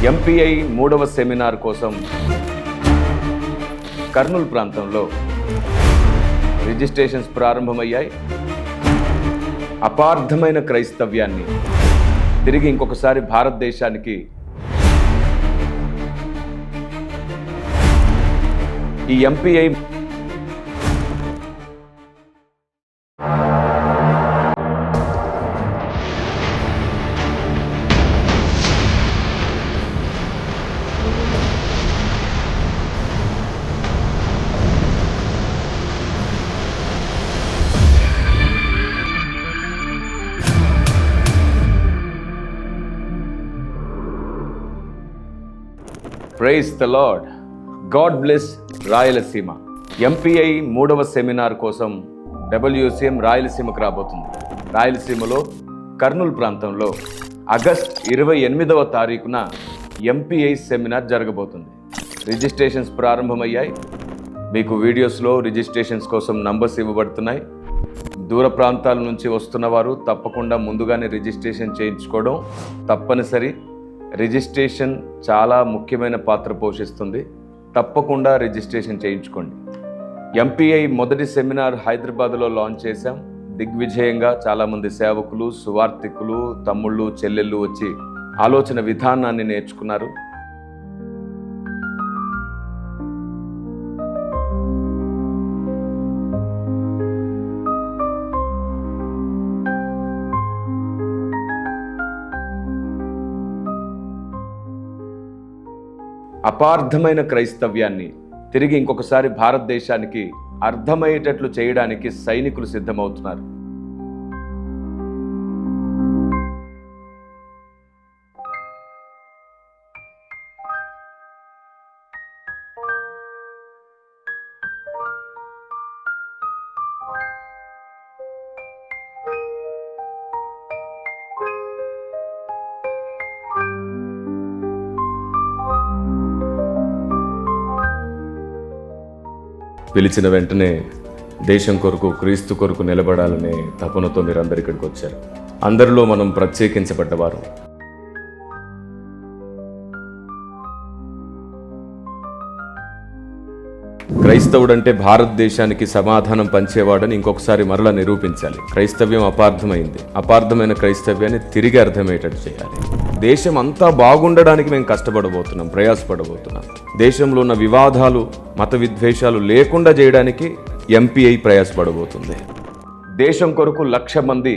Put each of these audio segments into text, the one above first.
MPI 3వ seminar కోసం కర్నూలు ప్రాంతంలో రిజిస్ట్రేషన్స్ ప్రారంభమయ్యాయి. అపార్థమైన క్రైస్తవ్యాన్ని తిరిగి ఇంకొకసారి భారతదేశానికి ఈ MPI praise the Lord. God bless Rayalaseema. MPI 3వ సెమినార్ కోసం WCM రాయలసీమకు రాబోతుంది. రాయలసీమలో కర్నూలు ప్రాంతంలో ఆగస్ట్ 28వ తారీఖున ఎంపీఐ సెమినార్ జరగబోతుంది. రిజిస్ట్రేషన్స్ ప్రారంభమయ్యాయి. మీకు వీడియోస్లో రిజిస్ట్రేషన్స్ కోసం నంబర్స్ ఇవ్వబడుతున్నాయి. దూర ప్రాంతాల నుంచి వస్తున్న వారు తప్పకుండా ముందుగానే రిజిస్ట్రేషన్ చేయించుకోవడం తప్పనిసరి. రిజిస్ట్రేషన్ చాలా ముఖ్యమైన పాత్ర పోషిస్తుంది. తప్పకుండా రిజిస్ట్రేషన్ చేయించుకోండి. ఎంపీఐ మొదటి సెమినార్ హైదరాబాద్లో లాంచ్ చేశాం. దిగ్విజయంగా చాలామంది సేవకులు, సువార్థికులు, తమ్ముళ్ళు, చెల్లెళ్ళు వచ్చి ఆలోచన విధానాన్ని నేర్చుకున్నారు. అపార్థమైన క్రైస్తవ్యాన్ని తిరిగి ఇంకొకసారి భారతదేశానికి అర్థమయ్యేటట్లు చేయడానికి సైనికులు సిద్ధమవుతున్నారు. పిలిచిన వెంటనే దేశం కొరకు, క్రీస్తు కొరకు నిలబడాలనే తపనతో మీరందరు ఇక్కడికి వచ్చారు. అందరిలో మనం ప్రత్యేకించబడ్డవారు. క్రైస్తవుడంటే భారతదేశానికి సమాధానం పంచేవాడని ఇంకొకసారి మరలా నిరూపించాలి. క్రైస్తవ్యం అపార్థమైంది. అపార్థమైన క్రైస్తవ్యాన్ని తిరిగి అర్థమయ్యేటట్టు చేయాలి. దేశం అంతా బాగుండడానికి మేము కష్టపడబోతున్నాం, ప్రయాసపడబోతున్నాం. దేశంలో ఉన్న వివాదాలు, మత విద్వేషాలు లేకుండా చేయడానికి ఎంపీఐ ప్రయాసపడబోతుంది. దేశం కొరకు 1,00,000 మంది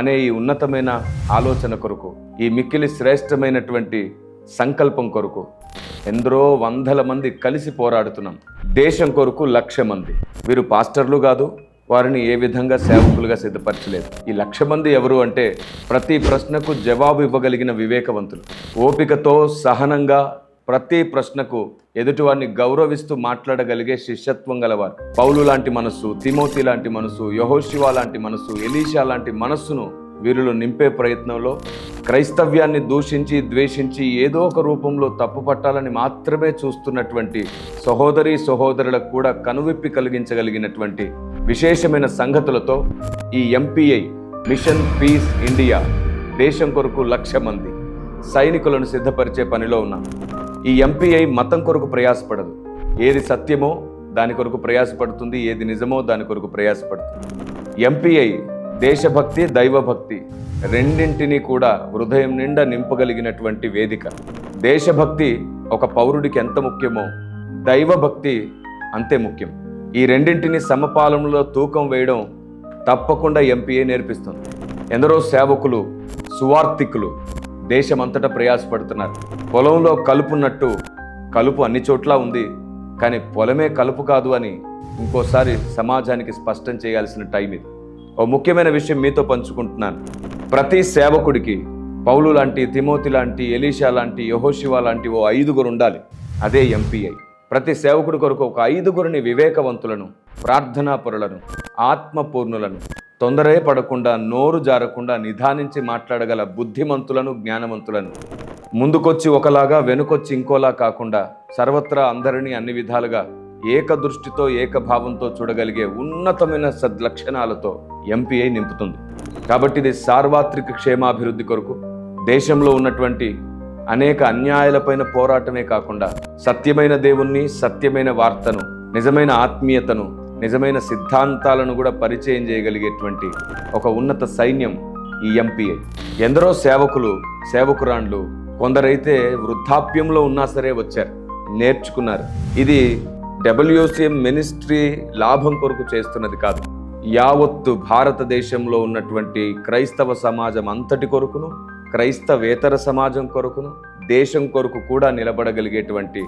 అనే ఈ ఉన్నతమైన ఆలోచన కొరకు, ఈ మిక్కిలి శ్రేష్టమైనటువంటి సంకల్పం కొరకు ఎందరో వందల మంది కలిసి పోరాడుతున్నాం. దేశం కొరకు 1,00,000 మంది. వీరు పాస్టర్లు కాదు, వారిని ఏ విధంగా సేవకులుగా సిద్ధపరచలేదు. ఈ 1,00,000 మంది ఎవరు అంటే ప్రతి ప్రశ్నకు జవాబు ఇవ్వగలిగిన వివేకవంతులు, ఓపికతో సహనంగా ప్రతి ప్రశ్నకు ఎదుటివారిని గౌరవిస్తూ మాట్లాడగలిగే శిష్యత్వం గలవారు. పౌలు లాంటి మనస్సు, తిమోతి లాంటి మనస్సు, యెహోషువ లాంటి మనస్సు, ఎలీషా లాంటి మనస్సును వీరిలో నింపే ప్రయత్నంలో క్రైస్తవ్యాన్ని దూషించి, ద్వేషించి ఏదో ఒక రూపంలో తప్పు పట్టాలని మాత్రమే చూస్తున్నటువంటి సహోదరీ సహోదరులకు కూడా కనువిప్పి కలిగించగలిగినటువంటి విశేషమైన సంగతులతో ఈ ఎంపీఐ మిషన్ పీస్ ఇండియా దేశం కొరకు 1,00,000 మంది సైనికులను సిద్ధపరిచే పనిలో ఉన్నాం. ఈ ఎంపీఐ మతం కొరకు ప్రయాసపడదు. ఏది సత్యమో దాని కొరకు ప్రయాసపడుతుంది, ఏది నిజమో దాని కొరకు ప్రయాసపడుతుంది. ఎంపీఐ దేశభక్తి, దైవభక్తి రెండింటినీ కూడా హృదయం నిండా నింపగలిగినటువంటి వేదిక. దేశభక్తి ఒక పౌరుడికి ఎంత ముఖ్యమో దైవభక్తి అంతే ముఖ్యం. ఈ రెండింటిని సమపాలనలో తూకం వేయడం తప్పకుండా ఎంపీఐ నేర్పిస్తుంది. ఎందరో సేవకులు, సువార్థికులు దేశమంతటా ప్రయాసపడుతున్నారు. పొలంలో కలుపున్నట్టు కలుపు అన్ని చోట్ల ఉంది, కానీ పొలమే కలుపు కాదు అని ఇంకోసారి సమాజానికి స్పష్టం చేయాల్సిన టైం ఇది. ఓ ముఖ్యమైన విషయం మీతో పంచుకుంటున్నాను. ప్రతి సేవకుడికి పౌలు లాంటి, తిమోతి లాంటి, ఎలీషా లాంటి, యెహోషువ లాంటి ఓ 5 ఉండాలి. అదే ఎంపీఐ. ప్రతి సేవకుడి కొరకు ఒక 5 వివేకవంతులను, ప్రార్థనాపరులను, ఆత్మపూర్ణులను, తొందరే పడకుండా, నోరు జారకుండా నిదానించి మాట్లాడగల బుద్ధిమంతులను, జ్ఞానవంతులను, ముందుకొచ్చి ఒకలాగా వెనుకొచ్చి ఇంకోలా కాకుండా సర్వత్రా అందరినీ అన్ని విధాలుగా ఏకదృష్టితో, ఏకభావంతో చూడగలిగే ఉన్నతమైన సద్లక్షణాలతో ఎంపీఐ నింపుతుంది. కాబట్టి ఇది సార్వత్రిక క్షేమాభివృద్ధి కొరకు, దేశంలో ఉన్నటువంటి అనేక అన్యాయాలపైన పోరాటమే కాకుండా సత్యమైన దేవుణ్ణి, సత్యమైన వార్తను, నిజమైన ఆత్మీయతను, నిజమైన సిద్ధాంతాలను కూడా పరిచయం చేయగలిగేటువంటి ఒక ఉన్నత సైన్యం ఈ ఎంపీఐ. ఎందరో సేవకులు, సేవకురాండ్లు, కొందరైతే వృద్ధాప్యంలో ఉన్నా సరే వచ్చారు, నేర్చుకున్నారు. ఇది WCM మినిస్ట్రీ లాభం కొరకు చేస్తున్నది కాదు, యావత్తు భారతదేశంలో ఉన్నటువంటి క్రైస్తవ సమాజం అంతటి కొరకును, క్రైస్తవేతర సమాజం కొరకును, దేశం కొరకు కూడా నిలబడగలిగేటువంటి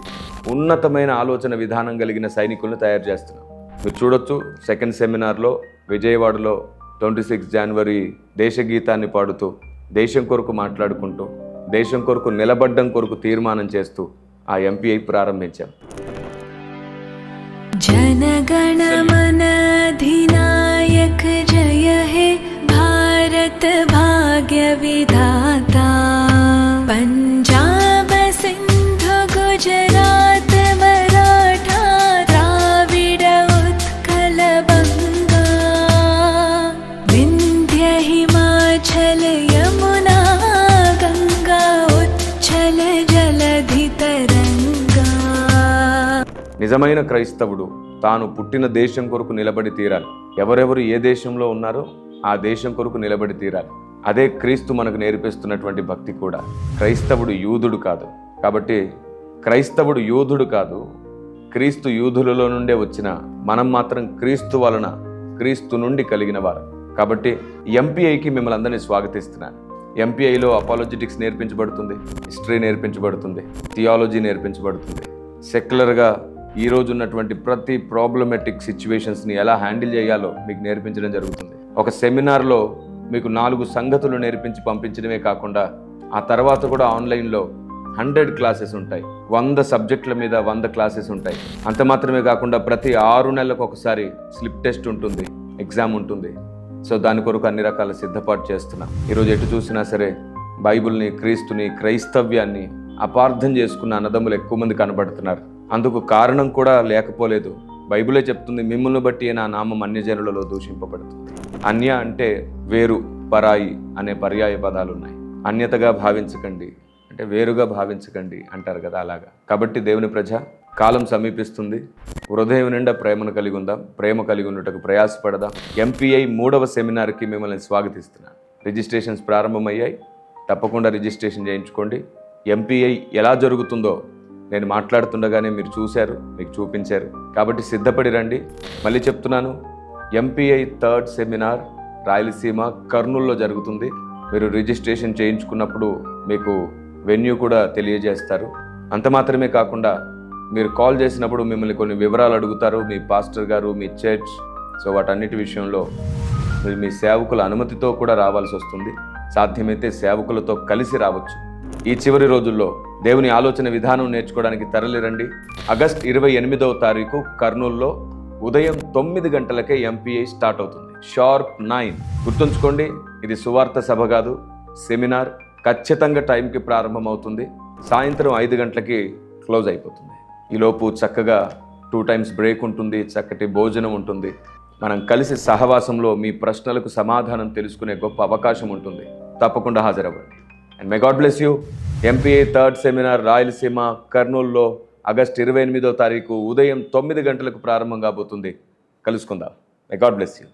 ఉన్నతమైన ఆలోచన విధానం కలిగిన సైనికులను తయారు చేస్తున్నాం. మీరు చూడొచ్చు, సెకండ్ సెమినార్లో విజయవాడలో 26 జనవరి దేశగీతాన్ని పాడుతూ, దేశం కొరకు మాట్లాడుకుంటూ, దేశం కొరకు నిలబడ్డం కొరకు తీర్మానం చేస్తూ ఆ ఎంపీఐ ప్రారంభించాం. जनगणमन अधिनायक जय हे भारत भाग्य विधाता, पंजाब सिंधु गुजरात मराठा द्राविड उत्कल बंगा, विंध्य हिमाचल यमुना गंगा उच्छल जलधि तरंगा. నిజమైన క్రైస్తవుడు తాను పుట్టిన దేశం కొరకు నిలబడి తీరాలి. ఎవరెవరు ఏ దేశంలో ఉన్నారో ఆ దేశం కొరకు నిలబడి తీరాలి. అదే క్రీస్తు మనకు నేర్పిస్తున్నటువంటి భక్తి కూడా. క్రైస్తవుడు యూదుడు కాదు, కాబట్టి క్రైస్తవుడు యూదుడు కాదు, క్రీస్తు యూదులలో నుండే వచ్చిన మనం మాత్రం క్రీస్తు వలన, క్రీస్తు నుండి కలిగిన వారు. కాబట్టి ఎంపీఐకి మిమ్మల్ని అందరినీ స్వాగతిస్తున్నాను. ఎంపీఐలో అపాలజెటిక్స్ నేర్పించబడుతుంది, హిస్టరీ నేర్పించబడుతుంది, థియాలజీ నేర్పించబడుతుంది. సెక్యులర్గా ఈరోజు ఉన్నటువంటి ప్రతి ప్రాబ్లమెటిక్ సిచ్యువేషన్స్ని ఎలా హ్యాండిల్ చేయాలో మీకు నేర్పించడం జరుగుతుంది. ఒక సెమినార్లో మీకు 4 సంగతులు నేర్పించి పంపించడమే కాకుండా ఆ తర్వాత కూడా ఆన్లైన్లో 100 క్లాసెస్ ఉంటాయి. 100 సబ్జెక్టుల మీద 100 క్లాసెస్ ఉంటాయి. అంత మాత్రమే కాకుండా ప్రతి 6 నెలలకు ఒకసారి స్లిప్ టెస్ట్ ఉంటుంది, ఎగ్జామ్ ఉంటుంది. సో దాని కొరకు అన్ని రకాల సిద్ధపాటు చేస్తున్నాం. ఈరోజు ఎటు చూసినా సరే బైబిల్ని, క్రీస్తుని, క్రైస్తవ్యాన్ని అపార్థం చేసుకున్న అన్నదమ్ములు ఎక్కువ మంది కనబడుతున్నారు. అందుకు కారణం కూడా లేకపోలేదు. బైబిలే చెప్తుంది, మిమ్మల్ని బట్టి నా నామం అన్యజనులలో దూషింపబడుతుంది. అన్య అంటే వేరు, పరాయి అనే పర్యాయ పదాలు ఉన్నాయి. అన్యతగా భావించకండి అంటే వేరుగా భావించకండి అంటారు కదా, అలాగా. కాబట్టి దేవుని ప్రజ, కాలం సమీపిస్తుంది. హృదయం నిండా ప్రేమను కలిగి ఉందాం, ప్రేమ కలిగి ఉన్నట్టుకు ప్రయాసపడదాం. ఎంపీఐ 3వ సెమినార్కి మిమ్మల్ని స్వాగతిస్తున్నాను. రిజిస్ట్రేషన్స్ ప్రారంభమయ్యాయి, తప్పకుండా రిజిస్ట్రేషన్ చేయించుకోండి. ఎంపీఐ ఎలా జరుగుతుందో నేను మాట్లాడుతుండగానే మీరు చూశారు, మీకు చూపించారు. కాబట్టి సిద్ధపడి రండి. మళ్ళీ చెప్తున్నాను, ఎంపీఐ 3rd సెమినార్ రాయలసీమ కర్నూలులో జరుగుతుంది. మీరు రిజిస్ట్రేషన్ చేయించుకున్నప్పుడు మీకు వెన్యూ కూడా తెలియజేస్తారు. అంత మాత్రమే కాకుండా మీరు కాల్ చేసినప్పుడు మిమ్మల్ని కొన్ని వివరాలు అడుగుతారు, మీ పాస్టర్ గారు, మీ చర్చ్. సో వాటన్నిటి విషయంలో మీరు మీ సేవకుల అనుమతితో కూడా రావాల్సి వస్తుంది. సాధ్యమైతే సేవకులతో కలిసి రావచ్చు. ఈ చివరి రోజుల్లో దేవుని ఆలోచన విధానం నేర్చుకోవడానికి తరలిరండి. ఆగస్ట్ 28వ తారీఖు కర్నూలులో ఉదయం 9 గంటలకే ఎంపీఐ స్టార్ట్ అవుతుంది. షార్ప్ 9. గుర్తుంచుకోండి, ఇది సువార్త సభ కాదు, సెమినార్. ఖచ్చితంగా టైంకి ప్రారంభం అవుతుంది. సాయంత్రం 5 గంటలకి క్లోజ్ అయిపోతుంది. ఈలోపు చక్కగా 2 టైమ్స్ బ్రేక్ ఉంటుంది, చక్కటి భోజనం ఉంటుంది. మనం కలిసి సహవాసంలో మీ ప్రశ్నలకు సమాధానం తెలుసుకునే గొప్ప అవకాశం ఉంటుంది. తప్పకుండా హాజరవ్వండి. And may God bless you. MPI 3rd seminar Rayalaseema కర్నూలులో ఆగస్ట్ 28వ తారీఖు ఉదయం 9 గంటలకు ప్రారంభం కాబోతుంది. కలుసుకుందాం. మే గాడ్ బ్లెస్ యూ.